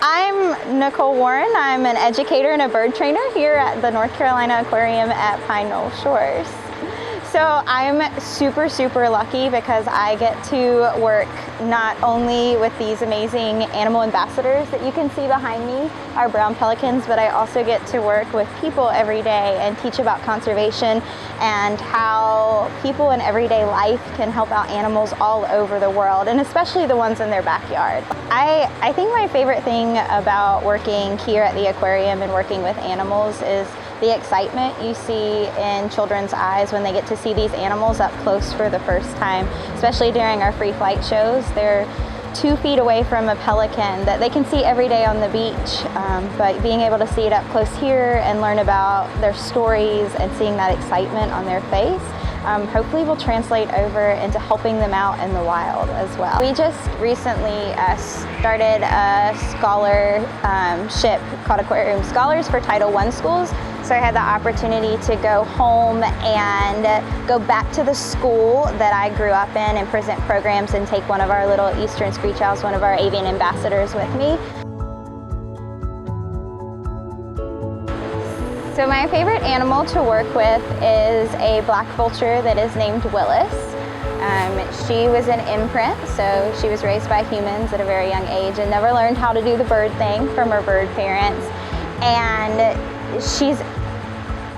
I'm Nicole Warren. I'm an educator and a bird trainer here at the North Carolina Aquarium at Pine Knolls Shores. So I'm super, super lucky because I get to work not only with these amazing animal ambassadors that you can see behind me, our brown pelicans, but I also get to work with people every day and teach about conservation and how people in everyday life can help out animals all over the world, and especially the ones in their backyard. I think my favorite thing about working here at the aquarium and working with animals is the excitement you see in children's eyes when they get to see these animals up close for the first time, especially during our free flight shows. They're 2 feet away from a pelican that they can see every day on the beach, but being able to see it up close here and learn about their stories and seeing that excitement on their face hopefully will translate over into helping them out in the wild as well. We just recently started a scholarship called Aquarium Scholars for Title I schools. So I had the opportunity to go home and go back to the school that I grew up in and present programs and take one of our little eastern screech owls, one of our avian ambassadors, with me. So my favorite animal to work with is a black vulture that is named Willis. She was an imprint, so she was raised by humans at a very young age and never learned how to do the bird thing from her bird parents. And she's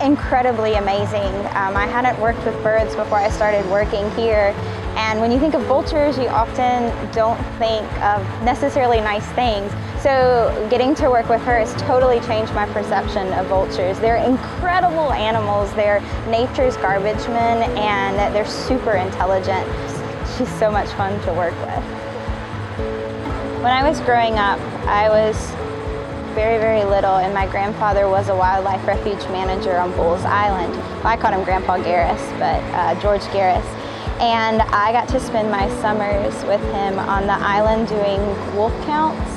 incredibly amazing. I hadn't worked with birds before I started working here, and when you think of vultures, you often don't think of necessarily nice things. So getting to work with her has totally changed my perception of vultures. They're incredible animals. They're nature's garbage men, and they're super intelligent. She's so much fun to work with. When I was growing up, I was very, very little, and my grandfather was a wildlife refuge manager on Bulls Island. I called him Grandpa Garris, but George Garris. And I got to spend my summers with him on the island doing wolf counts.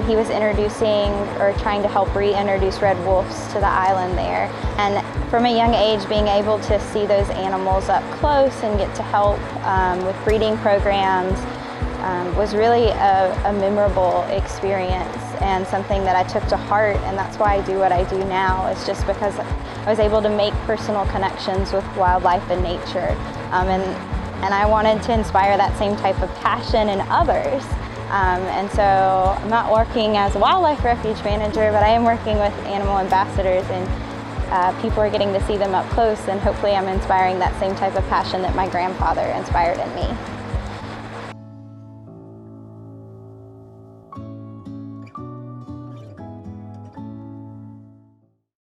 He was introducing or trying to help reintroduce red wolves to the island there. And from a young age, being able to see those animals up close and get to help with breeding programs was really a memorable experience and something that I took to heart, and that's why I do what I do now. It's just because I was able to make personal connections with wildlife and nature, and I wanted to inspire that same type of passion in others. And so I'm not working as a wildlife refuge manager, but I am working with animal ambassadors, and people are getting to see them up close, and hopefully I'm inspiring that same type of passion that my grandfather inspired in me.